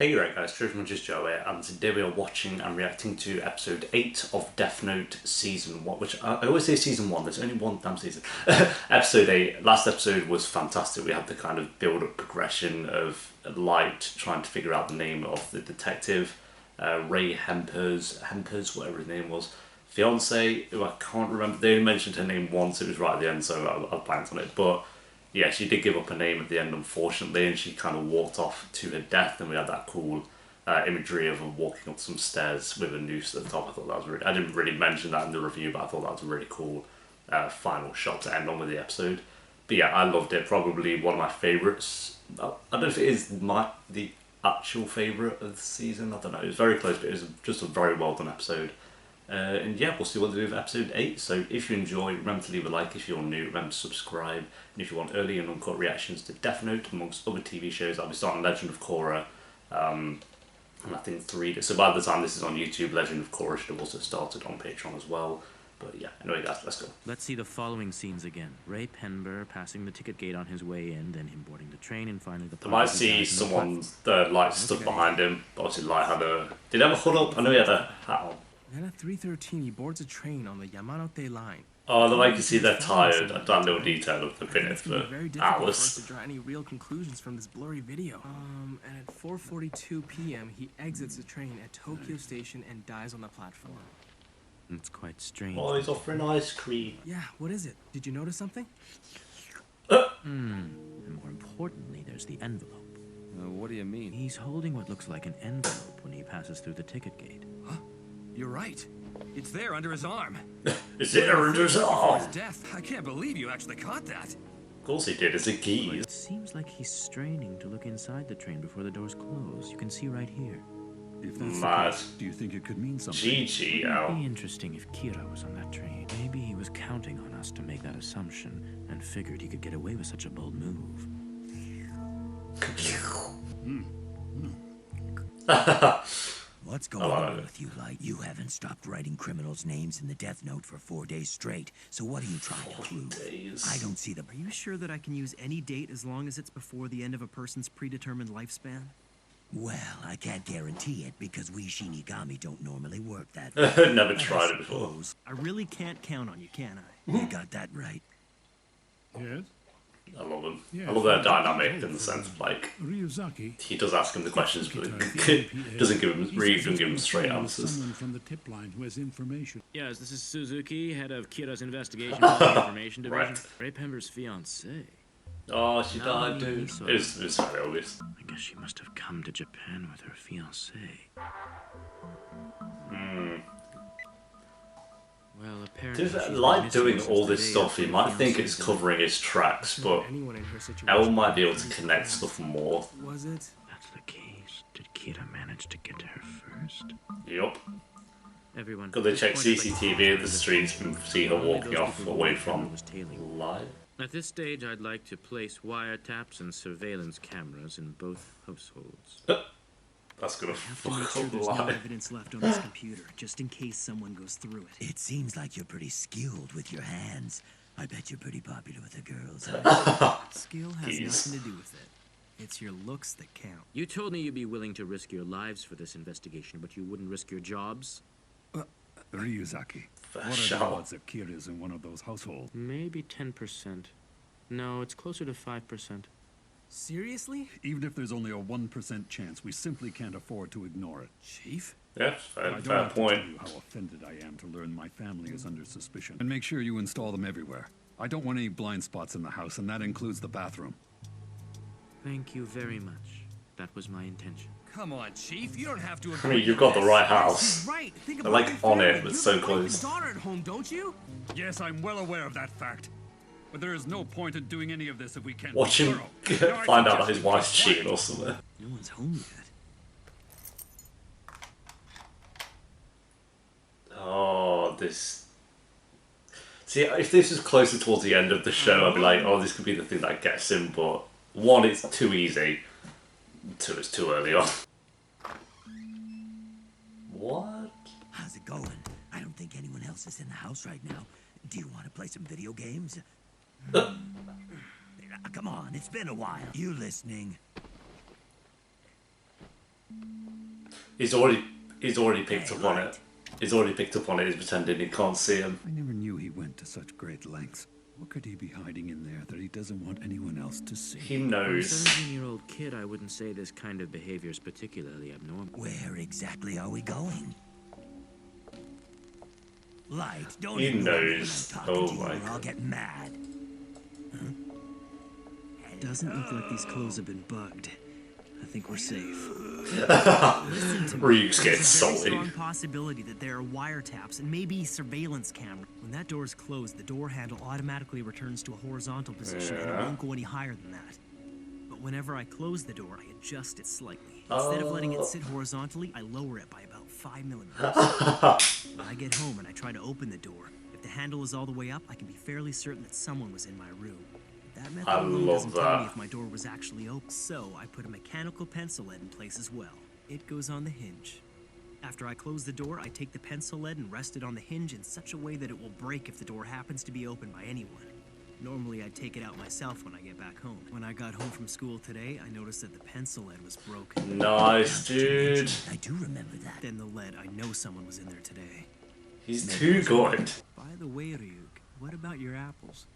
Hey right guys, Just Joe here, and today we are watching and reacting to episode 8 of Death Note Season 1, which I always say Season 1, there's only one damn season. Episode 8, last episode was fantastic. We had the kind of build-up progression of Light trying to figure out the name of the detective, Raye Hempers, whatever his name was, fiance, who I can't remember. They only mentioned her name once, it was right at the end, so I blanked on it, but yeah, she did give up her name at the end, unfortunately, and she kind of walked off to her death. And we had that cool imagery of her walking up some stairs with a noose at the top. I thought that was really. I didn't really mention that in the review, but I thought that was a really cool final shot to end on with the episode. But yeah, I loved it. Probably one of my favourites. I don't know if it is the actual favourite of the season. I don't know. It was very close, but it was just a very well done episode. And yeah, we'll see what they do with episode 8. So if you enjoy, remember to leave a like. If you're new, remember to subscribe. And if you want early and uncut reactions to Death Note, amongst other TV shows, I'll be starting Legend of Korra. And I think 3 So by the time this is on YouTube, Legend of Korra should have also started on Patreon as well. But yeah, anyway guys, let's go. Let's see the following scenes again. Raye Penber passing the ticket gate on his way in, then him boarding the train, and finally the... I might see someone, the light stood behind him. But obviously Light had a... Did he have a hood up? I know he had a hat on. Then at 3:13, he boards a train on the Yamanote line. Oh, then I can see they're tired. That little detail of the minute for very difficult for us to draw any real conclusions from this blurry video. And at 4:42 p.m., he exits the train at Tokyo Station and dies on the platform. It's quite strange. Oh, he's offering ice cream. Yeah, what is it? Did you notice something? And more importantly, there's the envelope. What do you mean? He's holding what looks like an envelope when he passes through the ticket gate. Huh? You're right. It's there under his arm. Is it under his arm? His death. I can't believe you actually caught that. Of course he did. It's a key. It seems like he's straining to look inside the train before the doors close. You can see right here. If that's Mad. the case, do you think it could mean something? GG, It'd be interesting if Kira was on that train. Maybe he was counting on us to make that assumption and figured he could get away with such a bold move. What's going on with you, Light? You haven't stopped writing criminals' names in the Death Note for 4 days straight. So what are you trying to prove? I don't see the... Are you sure that I can use any date as long as it's before the end of a person's predetermined lifespan? Well, I can't guarantee it because we Shinigami don't normally work that way. Never tried it before. I really can't count on you, can I? You got that right. Yes? I love him. Yeah, I love their dynamic in the sense of, like, Ryuzaki. he does ask him the questions, but doesn't give him, really doesn't give him straight answers. Someone from the tip line who has information. Yes, this is Suzuki, head of Kira's investigation information division. Right. Raye Penber's fiancée. Oh, she died, dude. It was fairly obvious. I guess she must have come to Japan with her fiancé. Well, apparently Like doing all this stuff, you might think it's covering his tracks, but Anyone in her situation Elle might be able to connect stuff more. Was it? that's the case. Did Kira manage to get to her first? Yup. Everyone. Could they check CCTV in the streets and see her walking off away from Light? At this stage, I'd like to place wiretaps and surveillance cameras in both households. That's gonna Have to make fuck sure up there's no Light. evidence left on this computer, just in case someone goes through it. It seems like you're pretty skilled with your hands. I bet you're pretty popular with the girls. Huh? Skill has Jeez. nothing to do with it. It's your looks that count. You told me you'd be willing to risk your lives for this investigation, but you wouldn't risk your jobs? Ryuzaki. What are the Shall. odds that Kira's in one of those households? Maybe 10%. No, it's closer to 5%. Seriously? Even if there's only a 1% chance, we simply can't afford to ignore it. Chief? Yeah, I fair, don't fair have to tell point. you how offended I am to learn my family is under suspicion. And make sure you install them everywhere. I don't want any blind spots in the house, and that includes the bathroom. Thank you very much. That was my intention. Come on, Chief. You don't have to I agree. mean, you've got the right house. Right. Think They're about like your on it, family. but You so have a wife and close. daughter at home, don't you? Yes, I'm well aware of that fact. But there is no point in doing any of this if we can't Watch be him thorough. Now, I find out that suggest his we wife's keep quiet. cheating or something. No one's home yet. Oh, this. See, if this is closer towards the end of the show, I'd be like, oh, this could be the thing that gets him, but one, it's too easy. Two, it's too early on. What? How's it going? I don't think anyone else is in the house right now. Do you want to play some video games? Come on, it's been a while. You listening? He's already picked up on it. He's already picked up on it. He's pretending he can't see him. I never knew he went to such great lengths. What could he be hiding in there that he doesn't want anyone else to see? He For a knows. 17-year-old kid, I wouldn't say this kind of behavior is particularly abnormal. Where exactly are we going? Light, don't He ignore me when knows. I'm talking Oh to you my or I'll get mad. Doesn't look like these clothes have been bugged. I think we're safe. Reeves gets There's a very salty. strong possibility that there are wiretaps and maybe surveillance camera. When that door is closed, the door handle automatically returns to a horizontal position and it Yeah. won't go any higher than that. But whenever I close the door, I adjust it slightly. Instead of letting it sit horizontally, I lower it by about 5 millimeters. When I get home and I try to open the door, if the handle is all the way up, I can be fairly certain that someone was in my room. That method I alone love doesn't tell me that. if my door was actually open. So I put a mechanical pencil lead in place as well. It goes on the hinge. After I close the door, I take the pencil lead and rest it on the hinge in such a way that it will break if the door happens to be opened by anyone. Normally, I'd take it out myself when I get back home. When I got home from school today, I noticed that the pencil lead was broken. Nice, dude. I do remember that. Then the lead, I know someone was in there today. He's too good. By the way, Ryuk, what about your apples?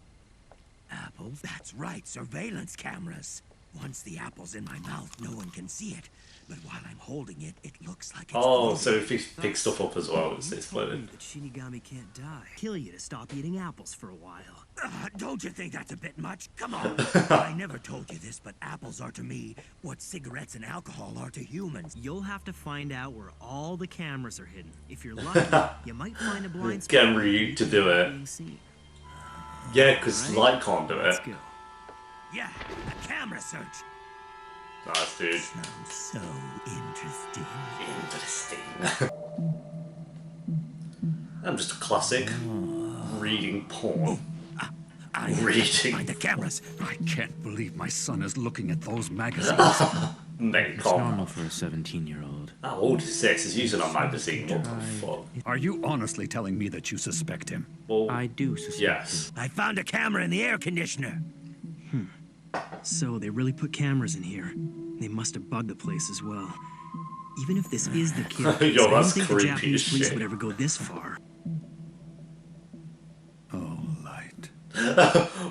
Apples? That's right, surveillance cameras. Once the apple's in my mouth, no one can see it. But while I'm holding it, it looks like it's Oh, floating. so if he picks stuff up as well, it's You told me exploded. that Shinigami can't die. Kill you to stop eating apples for a while. Don't you think that's a bit much? Come on. I never told you this, but apples are to me what cigarettes and alcohol are to humans. You'll have to find out where all the cameras are hidden. If you're lucky, you might find a blind spot. Get Ryuk to do it. being seen. Yeah, because Right? Light can't do it. Let's go. Yeah, a camera search. Nice, dude. Sounds so interesting. Interesting. I'm just a classic reading porn. I have to Reading. find the cameras. I can't believe my son is looking at those magazines. Mate, It's come normal on. for a 17-year-old. How old is this? He's using a magazine. What the fuck? Are you honestly telling me that you suspect him? Well, I do suspect yes. I found a camera in the air conditioner. So they really put cameras in here. They must have bugged the place as well. Even if this is the kid, Yo, I don't that's think the creepy Japanese as police shit. would ever go this far. Oh, Light.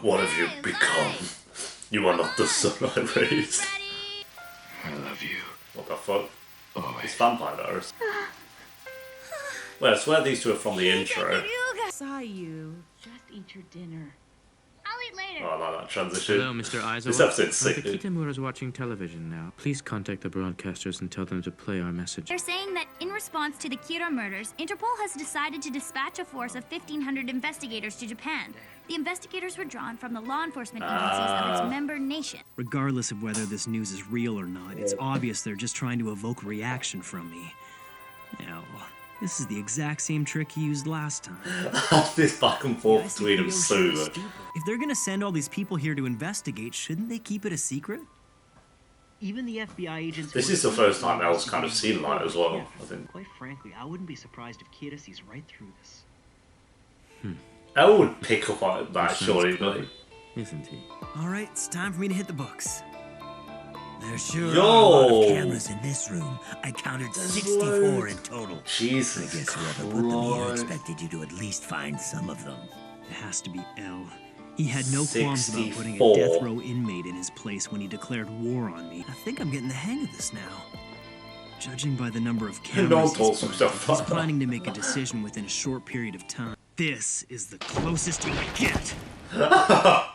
What have you become? You are not the son I raised. I love you. What the fuck? Always. It's vampire virus. Well, I swear these two are from the intro. Sayu, just eat your dinner. I'll eat later. Oh, I like that transition. Hello, Mr. Aizawa. This episode's sick, Dr. dude. Kitamura's watching television now. Please contact the broadcasters and tell them to play our message. They're saying that in response to the Kira murders, Interpol has decided to dispatch a force of 1,500 investigators to Japan. The investigators were drawn from the law enforcement agencies of its member nation. Regardless of whether this news is real or not, it's obvious they're just trying to evoke reaction from me. Hell, this is the exact same trick he used last time. This back and forth Guys between think them the so ocean is good. stupid. If they're gonna send all these people here to investigate, shouldn't they keep it a secret? Even the FBI agents. This who is the are first time investigating Elle's kind of this seen Light as well, yeah, I think. Quite frankly, I wouldn't be surprised if Kira sees right through this. Elle would pick up on that, surely, but... Isn't he? All right, it's time for me to hit the books. There sure Yo! are a lot of cameras in this room. I counted 64 in total. I Jesus guess whoever put them here Christ. expected you to at least find some of them. It has to be L. He had no qualms about putting a 64. death row inmate in his place when he declared war on me. I think I'm getting the hang of this now. Judging by the number of cameras Don't he's talk some put, stuff he's like planning to make a decision within a short period of time. This is the closest he can get.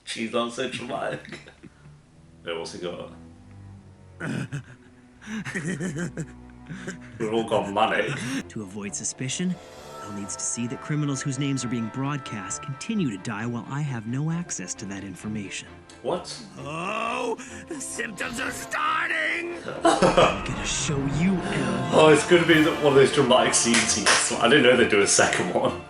She's not so dramatic. Wait, what's he got? We've all gone manic. To avoid suspicion, L needs to see that criminals whose names are being broadcast continue to die while I have no access to that information. What? Oh, the symptoms are starting! I'm gonna show you, L. Oh, it's going to be one of those dramatic scenes. I didn't know they'd do a second one.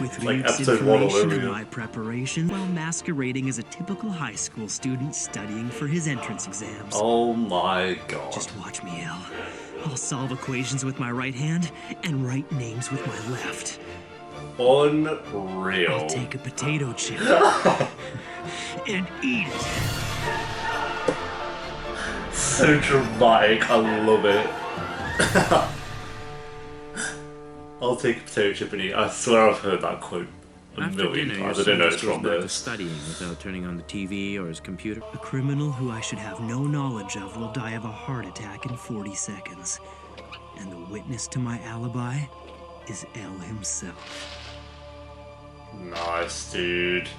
With Like Ryuk's episode 1 all information over and again. my preparation, while masquerading as a typical high school student studying for his entrance exams. Oh my god. Just watch me, L. I'll solve equations with my right hand and write names with my left. Unreal. I'll take a potato chip and eat it. so dramatic. I love it. I'll take a potato chip and eat. I swear I've heard that quote a After million dinner, your times. I don't son know just it's goes from back to this. studying without turning on the TV or his computer. A criminal who I should have no knowledge of will die of a heart attack in 40 seconds. And the witness to my alibi is L himself. Nice, dude.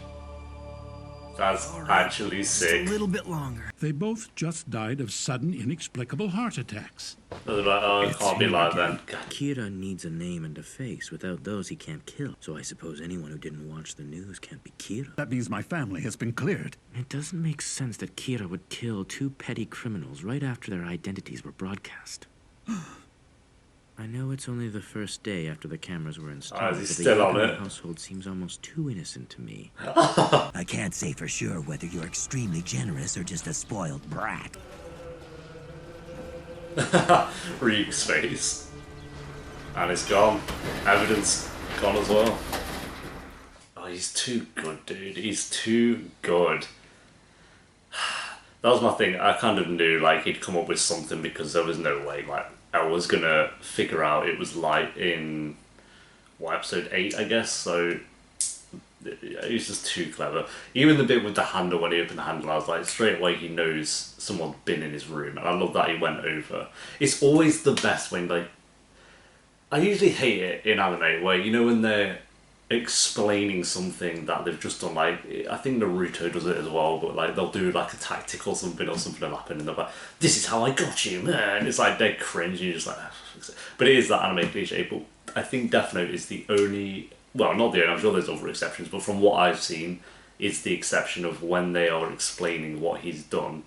That's actually sick. A little bit longer. They both just died of sudden, inexplicable heart attacks. They're like, oh, it can't be like that. Kira needs a name and a face. Without those, he can't kill. So I suppose anyone who didn't watch the news can't be Kira. That means my family has been cleared. It doesn't make sense that Kira would kill two petty criminals right after their identities were broadcast. I know it's only the first day after the cameras were installed, is he but still the on Yakima it? household seems almost too innocent to me. I can't say for sure whether you're extremely generous or just a spoiled brat. Ryuk's face. And it's gone. Evidence gone as well. Oh, he's too good, dude. He's too good. That was my thing. I kind of knew, like, he'd come up with something because there was no way, like, I was gonna figure out it was light in, what, episode 8, I guess, so he's just too clever. Even the bit with the handle, when he opened the handle, I was like, straight away he knows someone's been in his room, and I love that he went over. It's always the best when, like, I usually hate it in anime where, you know, when they're explaining something that they've just done, like, I think Naruto does it as well, but like they'll do like a tactic or something will happen and they're like, this is how I got you, man. It's like they're cringe and you're just like, but it is that anime cliche. But I think Death Note is the only, well, not the only, I'm sure there's other exceptions, but from what I've seen, it's the exception of when they are explaining what he's done.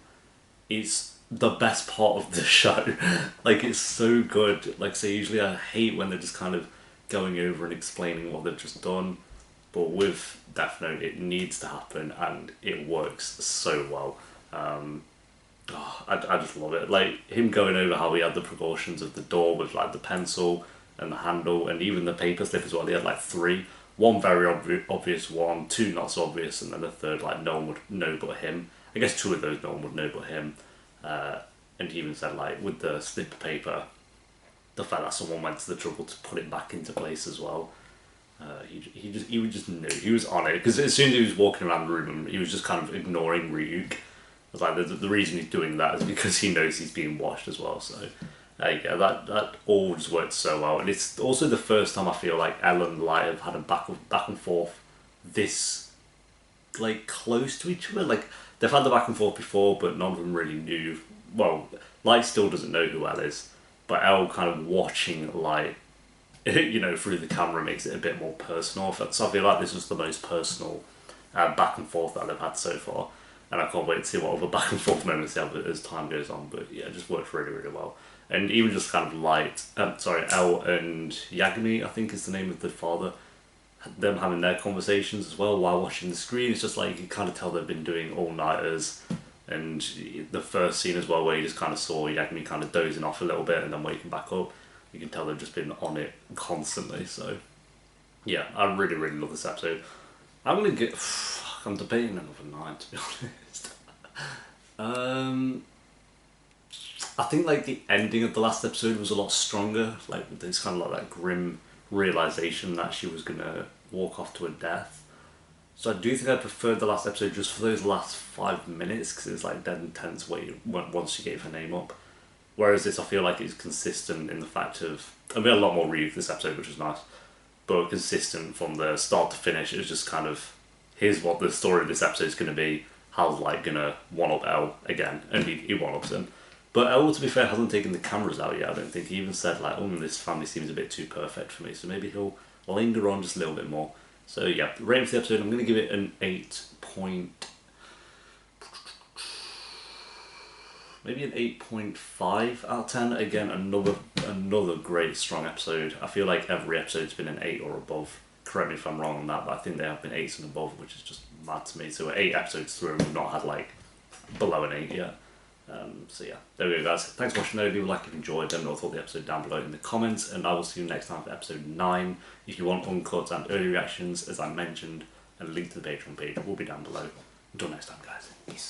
It's the best part of the show. Like, it's so good. Like, so usually I hate when they're just kind of going over and explaining what they've just done, but with Death Note it needs to happen and it works so well. I just love it. Like, him going over how he had the precautions of the door with like the pencil and the handle and even the paper slip as well. He had like 3, one very obvious one, 2 not so obvious, and then the third like no one would know but him. I guess 2 of those no one would know but him. And he even said, like, with the slip of paper, the fact that someone went to the trouble to put it back into place as well. He would just know. He was on it because as soon as he was walking around the room, he was just kind of ignoring Ryuk. I was like, the reason he's doing that is because he knows he's being watched as well. So there you go. That all just worked so well, and it's also the first time I feel like Ellen and Light have had a back and forth this like close to each other. Like, they've had the back and forth before, but none of them really knew. Well, Light still doesn't know who Elle is. But Elle kind of watching Light, you know, through the camera makes it a bit more personal. So I feel like this was the most personal back and forth that they've had so far. And I can't wait to see what other back and forth moments they have as time goes on. But yeah, it just worked really, really well. And even just kind of Light, Elle and Yagami, I think is the name of the father, them having their conversations as well while watching the screen. It's just like, you can kind of tell they've been doing all-nighters. And the first scene as well, where you just kind of saw Yagami kind of dozing off a little bit and then waking back up, you can tell they've just been on it constantly. So yeah, I really, really love this episode. I'm debating another 9, to be honest. I think like the ending of the last episode was a lot stronger. Like, it's kind of like that grim realization that she was gonna walk off to her death. So I do think I preferred the last episode just for those last 5 minutes, because it's like dead intense once she gave her name up. Whereas this, I feel like it's consistent in the fact of, and we had a lot more Ryuk this episode, which was nice, but consistent from the start to finish. It was just kind of, here's what the story of this episode is going to be. Hal's like gonna one-up Elle again, and he one-ups him. But Elle, to be fair, hasn't taken the cameras out yet. I don't think. He even said like, oh, this family seems a bit too perfect for me, so maybe he'll linger on just a little bit more. So yeah, rating for the episode, I'm going to give it an 8.5 out of 10. Again, another great, strong episode. I feel like every episode's been an 8 or above. Correct me if I'm wrong on that, but I think they have been 8s and above, which is just mad to me. So we're 8 episodes through and we've not had like below an 8 yet. So yeah, there we go, guys. Thanks for watching. Leave a like if you enjoyed. Let me know what you thought of the episode down below in the comments, and I will see you next time for episode 9. If you want uncut and early reactions, as I mentioned, a link to the Patreon page will be down below. Until next time, guys. Peace.